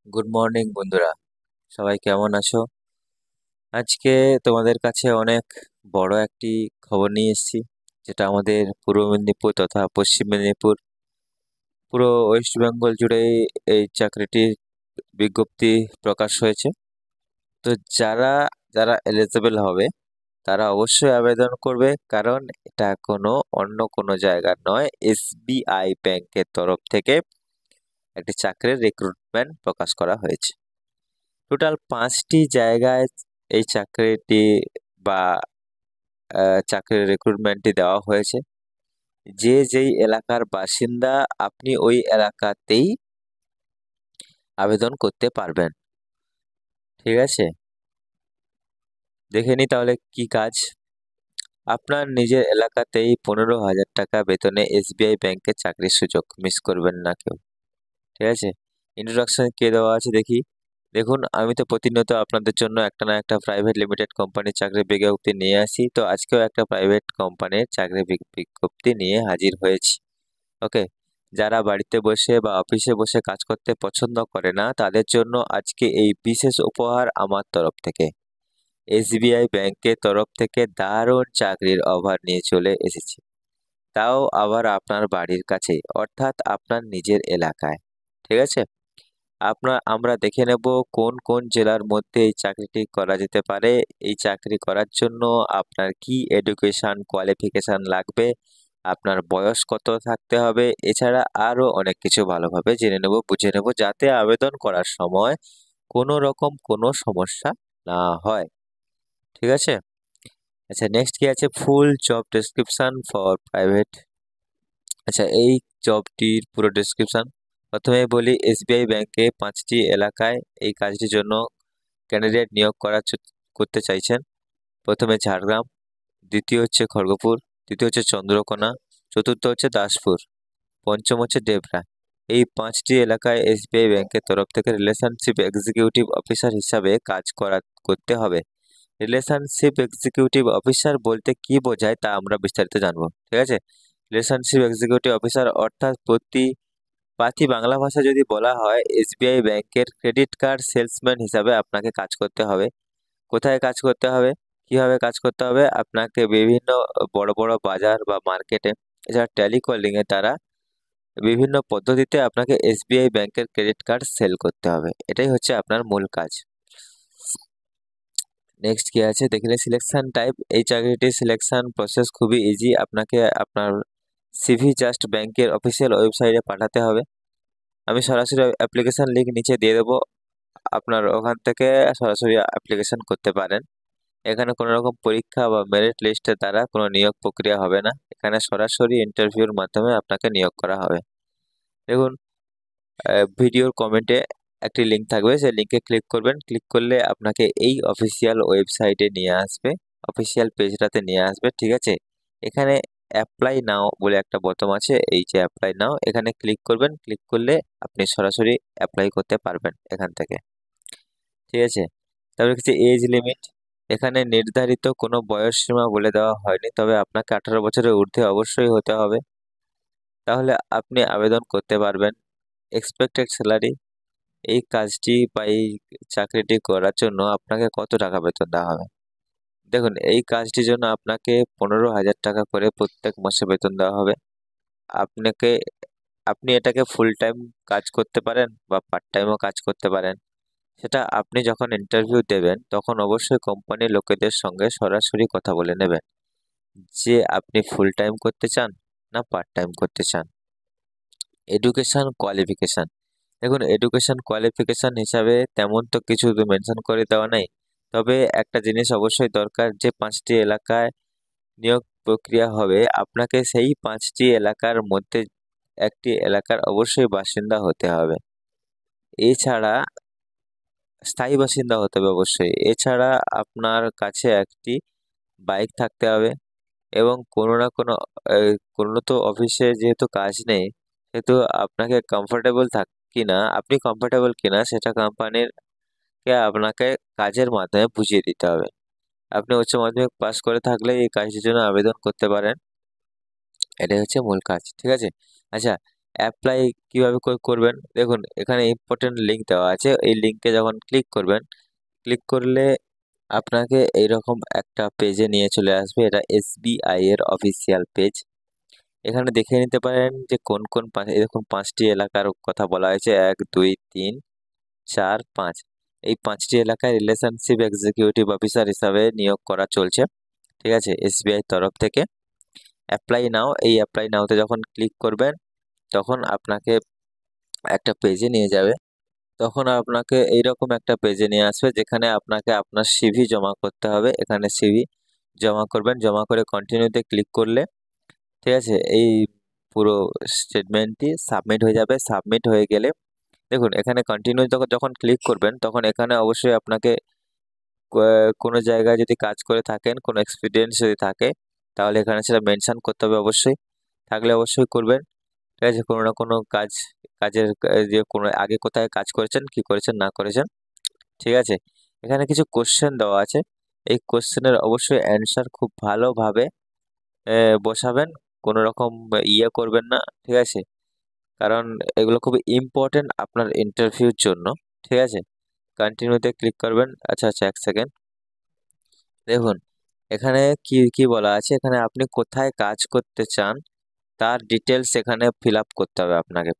Good morning বন্ধুরা, সবাই কেমন আছো? আজকে তোমাদের কাছে অনেক বড় একটি খবর নিয়ে এসেছি, যেটা আমাদের পূর্ব মেদিনীপুর তথা পশ্চিম মেদিনীপুর পুরো ওয়েস্ট বেঙ্গল জুড়ে এই চাকরিটির বিজ্ঞপ্তি প্রকাশ হয়েছে। তো যারা যারা এলিজিবল হবে তারা অবশ্যই আবেদন করবে, কারণ এটা অন্য কোনো জায়গার নয়, এসবিআই ব্যাংকের তরফ থেকে একটি চাকরির রিক্রুটমেন্ট প্রকাশ করা হয়েছে। টোটাল 5টি জায়গায় এই চাকরিটি বা চাকরির রিক্রুটমেন্টটি দেওয়া হয়েছে। যে যেই এলাকার বাসিন্দা আপনি ওই এলাকাতেই আবেদন করতে পারবেন। ঠিক আছে, দেখে নি তাহলে কি কাজ। আপনার নিজের এলাকাতেই 15,000 টাকা বেতনে এসবিআই ব্যাংকের চাকরির সুযোগ মিস করবেন না কেউ। ঠিক আছে, ইন্ট্রোডাকশন কে দেওয়া আছে দেখি। দেখুন, আমি তো প্রতিনিয়ত আপনাদের জন্য একটা না একটা প্রাইভেট লিমিটেড কোম্পানির চাকরির বিজ্ঞপ্তি নিয়ে আসি, তো আজকেও একটা প্রাইভেট কোম্পানির চাকরির বিজ্ঞপ্তি নিয়ে হাজির হয়েছি। ওকে, যারা বাড়িতে বসে বা অফিসে বসে কাজ করতে পছন্দ করে না তাদের জন্য আজকে এই বিশেষ উপহার আমার তরফ থেকে। এসবিআই ব্যাংকের তরফ থেকে দারুণ চাকরির অফার নিয়ে চলে এসেছি, তাও আবার আপনার বাড়ির কাছে, অর্থাৎ আপনার নিজের এলাকায়। ঠিক আছে, আমরা দেখে নেব কোন কোন জেলার মধ্যে এই চাকরিটি করা যেতে পারে। এই চাকরি করার জন্য আপনার কি এডুকেশন কোয়ালিফিকেশন লাগবে, আপনার বয়স কত থাকতে হবে, এছাড়া আরো অনেক কিছু ভালোভাবে জেনে নেব, বুঝে নেব, যাতে আবেদন করার সময় কোনো রকম কোনো সমস্যা না হয়। ঠিক আছে, আচ্ছা, নেক্সট কি আছে, ফুল জব ডেসক্রিপশন ফর প্রাইভেট। আচ্ছা, এই জবটির পুরো ডেসক্রিপশন প্রথমে বলি। এসবিআই ব্যাংকে 5টি এলাকায় এই কাজটির জন্য ক্যান্ডিডেট নিয়োগ করতে চাইছেন। প্রথমে ঝাড়গ্রাম, দ্বিতীয় হচ্ছে খড়গপুর, তৃতীয় হচ্ছে চন্দ্রকোনা, চতুর্থ হচ্ছে দাসপুর, পঞ্চম হচ্ছে ডেবরা। এই 5টি এলাকায় এসবিআই ব্যাংকের তরফ থেকে রিলেশনশিপ এক্সিকিউটিভ অফিসার হিসাবে করতে হবে। রিলেশনশিপ এক্সিকিউটিভ অফিসার বলতে কি বোঝায় তা আমরা বিস্তারিত জানবো। ঠিক আছে, রিলেশনশিপ এক্সিকিউটিভ অফিসার অর্থাৎ পাতি বাংলা ভাষা যদি বলা হয়, এসবিআই ব্যাংকের ক্রেডিট কার্ড সেলসম্যান হিসাবে আপনাকে কাজ করতে হবে। কোথায় কাজ করতে হবে, কিভাবে কাজ করতে হবে, আপনাকে বিভিন্ন বড় বড় বাজার বা মার্কেটে, এছাড়া টেলিকলিং এর দ্বারা বিভিন্ন পদ্ধতিতে আপনাকে এসবিআই ব্যাংকের ক্রেডিট কার্ড সেল করতে হবে। এটাই হচ্ছে আপনার মূল কাজ। নেক্সট কি আছে দেখলে, সিলেকশন টাইপ। এই চাকরিটির সিলেকশন প্রসেস খুবই ইজি। আপনাকে আপনার সিভি জাস্ট ব্যাংকের অফিসিয়াল ওয়েবসাইটে পাঠাতে হবে। আমি সরাসরি অ্যাপ্লিকেশন লিঙ্ক নিচে দিয়ে দেবো, আপনার ওখান থেকে সরাসরি অ্যাপ্লিকেশন করতে পারেন। এখানে কোনো রকম পরীক্ষা বা মেরিট লিস্টের দ্বারা কোনো নিয়োগ প্রক্রিয়া হবে না, এখানে সরাসরি ইন্টারভিউর মাধ্যমে আপনাকে নিয়োগ করা হবে। দেখুন, ভিডিওর কমেন্টে একটি লিঙ্ক থাকবে, সেই লিঙ্কে ক্লিক করবেন। ক্লিক করলে আপনাকে এই অফিসিয়াল ওয়েবসাইটে নিয়ে আসবে, অফিসিয়াল পেজটাতে নিয়ে আসবে। ঠিক আছে, এখানে অ্যাপ্লাই নাও বলে একটা বোতাম আছে, এই যে অ্যাপ্লাই নাও, এখানে ক্লিক করবেন। ক্লিক করলে আপনি সরাসরি অ্যাপ্লাই করতে পারবেন এখান থেকে। ঠিক আছে, তারপরে কিছু এজ লিমিট। এখানে নির্ধারিত কোনো বয়স সীমা বলে দেওয়া হয়নি, তবে আপনাকে 18 বছরের ঊর্ধ্বে অবশ্যই হতে হবে, তাহলে আপনি আবেদন করতে পারবেন। এক্সপেক্টেড স্যালারি, এই কাজটি বা এই চাকরিটি করার জন্য আপনাকে কত টাকা বেতন দেওয়া হবে। দেখুন, এই কাজটির জন্য আপনাকে 15,000 টাকা করে প্রত্যেক মাসে বেতন দেওয়া হবে। আপনাকে আপনি এটাকে ফুল টাইম কাজ করতে পারেন বা পার্ট টাইমও কাজ করতে পারেন। সেটা আপনি যখন ইন্টারভিউ দেবেন তখন অবশ্যই কোম্পানির লোকেদের সঙ্গে সরাসরি কথা বলে নেবেন যে আপনি ফুল টাইম করতে চান না পার্ট টাইম করতে চান। এডুকেশন কোয়ালিফিকেশন, দেখুন, এডুকেশন কোয়ালিফিকেশন হিসাবে তেমন তো কিছু মেনশন করে দেওয়া নেই, তবে একটা জিনিস অবশ্যই দরকার, যে 5টি এলাকায় নিয়োগ প্রক্রিয়া হবে, আপনাকে সেই 5টি এলাকার মধ্যে একটি এলাকার অবশ্যই বাসিন্দা হতে হবে। এছাড়া স্থায়ী বাসিন্দা হতে হবে অবশ্যই। এছাড়া আপনার কাছে একটি বাইক থাকতে হবে, এবং কোনো না কোনো কোনো তো অফিসে যেহেতু কাজ নেই, সেহেতু আপনাকে কমফোর্টেবল কিনা, আপনি কমফোর্টেবল কিনা সেটা কোম্পানির কে আপনাকে কাজের মাধ্যমে বুঝিয়ে দিতে হবে। আপনি উচ্চ মাধ্যমিক পাস করে থাকলে এই কাজটির জন্য আবেদন করতে পারেন। এটাই হচ্ছে মূল কাজ। ঠিক আছে, আচ্ছা, অ্যাপ্লাই কিভাবে করবেন, দেখুন এখানে ইম্পর্টেন্ট লিঙ্ক দেওয়া আছে। এই লিঙ্কে যখন ক্লিক করবেন, ক্লিক করলে আপনাকে এইরকম একটা পেজে নিয়ে চলে আসবে। এটা SBI এর অফিসিয়াল পেজ। এখানে দেখে নিতে পারেন যে কোন কোন এরকম 5টি এলাকার কথা বলা হয়েছে, 1 2 3 4 5। এই 5টি এলাকায় রিলেশনশিপ এক্সিকিউটিভ অফিসার হিসাবে নিয়োগ করা চলছে, ঠিক আছে, SBI তরফ থেকে। অ্যাপ্লাই নাও, এই অ্যাপ্লাই নাওতে যখন ক্লিক করবেন তখন আপনাকে একটা পেজে নিয়ে যাবে। তখন আপনাকে এইরকম একটা পেজে নিয়ে আসবে, যেখানে আপনাকে আপনার সিভি জমা করতে হবে। এখানে সিভি জমা করবেন, জমা করে কন্টিনিউতে ক্লিক করলে, ঠিক আছে, এই পুরো স্টেটমেন্টটি সাবমিট হয়ে যাবে। সাবমিট হয়ে গেলে দেখুন এখানে কন্টিনিউ যখন ক্লিক করবেন তখন এখানে অবশ্যই আপনাকে কোনো জায়গায় যদি কাজ করে থাকেন, কোনো এক্সপিরিয়েন্স যদি থাকে, তাহলে এখানে সেটা মেনশন করতে হবে অবশ্যই। থাকলে অবশ্যই করবেন, ঠিক আছে। কোনো না কোনো কাজের যে কোনো আগে কোথায় কাজ করেছেন, কি করেছেন না করেছেন, ঠিক আছে। এখানে কিছু কোশ্চেন দেওয়া আছে, এই কোশ্চেনের অবশ্যই অ্যান্সার খুব ভালোভাবে বসাবেন, কোনো রকম করবেন না, ঠিক আছে, কারণ এগুলো খুব ইম্পর্টেন্ট আপনার ইন্টারভিউর জন্য, ঠিক আছে। কন্টিনিউতে ক্লিক করবেন। আচ্ছা আচ্ছা, এক সেকেন্ড, দেখুন এখানে কি কি বলা আছে, এখানে আপনি কোথায় কাজ করতে চান তার ডিটেলস এখানে ফিল আপ করতে হবে আপনাকে,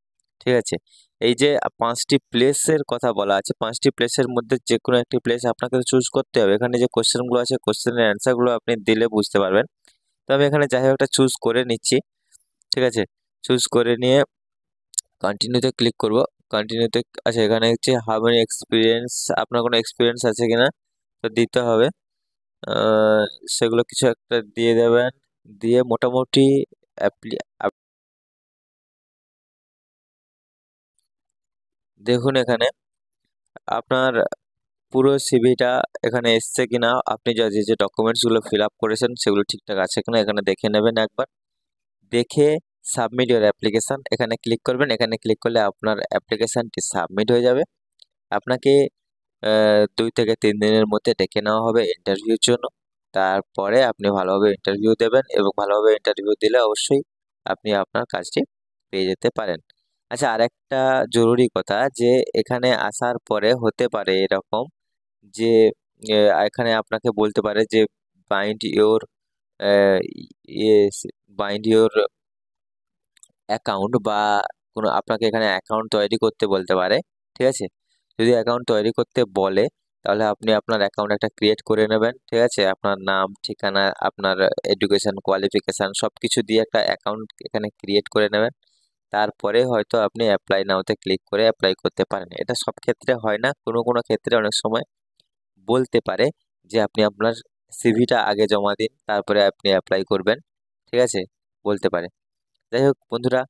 ঠিক আছে। এই যে 5টি প্লেসের কথা বলা আছে, 5টি প্লেসের মধ্যে যে কোনো একটি প্লেস আপনাকে চুজ করতে হবে। এখানে যে কোশ্চেনগুলো আছে, কোশ্চেনের অ্যান্সারগুলো আপনি দিলে বুঝতে পারবেন। তো আমি এখানে যাই হোক একটা চুজ করে নিচ্ছি, ঠিক আছে। চুজ করে নিয়ে কন্টিনিউতে ক্লিক করব। কন্টিনিউতে, আচ্ছা এখানে হচ্ছে হাউ মেনি এক্সপিরিয়েন্স, আপনার কোনো এক্সপিরিয়েন্স আছে কিনা তো দিতে হবে। আহ, সেগুলো কিছু একটা দিয়ে দেবেন, দিয়ে মোটামুটি দেখুন এখানে আপনার পুরো সিভিটা এখানে এসছে কিনা, আপনি যে যে ডকুমেন্টসগুলো ফিল আপ করেছেন সেগুলো ঠিকঠাক আছে কিনা এখানে দেখে নেবেন একবার। দেখে সাবমিট ইউর অ্যাপ্লিকেশন এখানে ক্লিক করবেন। এখানে ক্লিক করলে আপনার অ্যাপ্লিকেশনটি সাবমিট হয়ে যাবে। আপনাকে 2 থেকে 3 দিনের মধ্যে ডেকে নেওয়া হবে ইন্টারভিউর জন্য। তারপরে আপনি ভালোভাবে ইন্টারভিউ দেবেন, এবং ভালোভাবে ইন্টারভিউ দিলে অবশ্যই আপনি আপনার কাজটি পেয়ে যেতে পারেন। আচ্ছা, আরেকটা জরুরি কথা, যে এখানে আসার পরে হতে পারে এরকম যে এখানে আপনাকে বলতে পারে যে bind your bind your account, বা কোনো আপনাকে এখানে অ্যাকাউন্ট তৈরি করতে বলতে পারে, ঠিক আছে। যদি অ্যাকাউন্ট তৈরি করতে বলে তাহলে আপনি আপনার অ্যাকাউন্ট একটা ক্রিয়েট করে নেবেন, ঠিক আছে। আপনার নাম, ঠিকানা, আপনার এডুকেশন কোয়ালিফিকেশান সব কিছু দিয়ে একটা অ্যাকাউন্ট এখানে ক্রিয়েট করে নেবেন। তারপরে হয়তো আপনি অ্যাপ্লাই নাওতে ক্লিক করে অ্যাপ্লাই করতে পারেন। এটা সব ক্ষেত্রে হয় না, কোনো কোনো ক্ষেত্রে অনেক সময় বলতে পারে যে আপনি আপনার সিভিটা আগে জমা দিন, তারপরে আপনি অ্যাপ্লাই করবেন, ঠিক আছে, বলতে পারে। যাই হোক বন্ধুরা,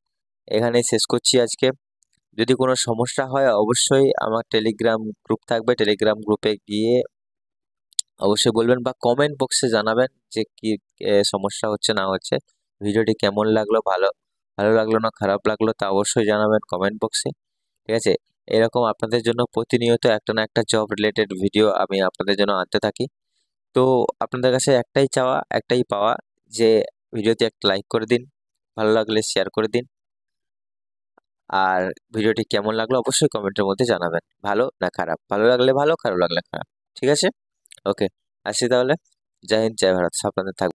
এখানেই শেষ করছি আজকে। যদি কোনো সমস্যা হয় অবশ্যই আমার টেলিগ্রাম গ্রুপ থাকবে, টেলিগ্রাম গ্রুপে গিয়ে অবশ্যই বলবেন, বা কমেন্ট বক্সে জানাবেন যে কি সমস্যা হচ্ছে না হচ্ছে। ভিডিওটি কেমন লাগলো, ভালো ভালো লাগলো না খারাপ লাগলো তা অবশ্যই জানাবেন কমেন্ট বক্সে, ঠিক আছে। এরকম আপনাদের জন্য প্রতিনিয়ত একটা না একটা জব রিলেটেড ভিডিও আমি আপনাদের জন্য আনতে থাকি। তো আপনাদের কাছে একটাই চাওয়া, একটাই পাওয়া, যে ভিডিওতে একটা লাইক করে দিন, ভালো লাগলে শেয়ার করে দিন, আর ভিডিওটি কেমন লাগলো অবশ্যই কমেন্টের মধ্যে জানাবেন, ভালো না খারাপ, ভালো লাগলে ভালো, খারাপ লাগলে খারাপ, ঠিক আছে। ওকে, আসি তাহলে। জয় হিন্দ, জয় ভারত, সাবধানে থাকবেন।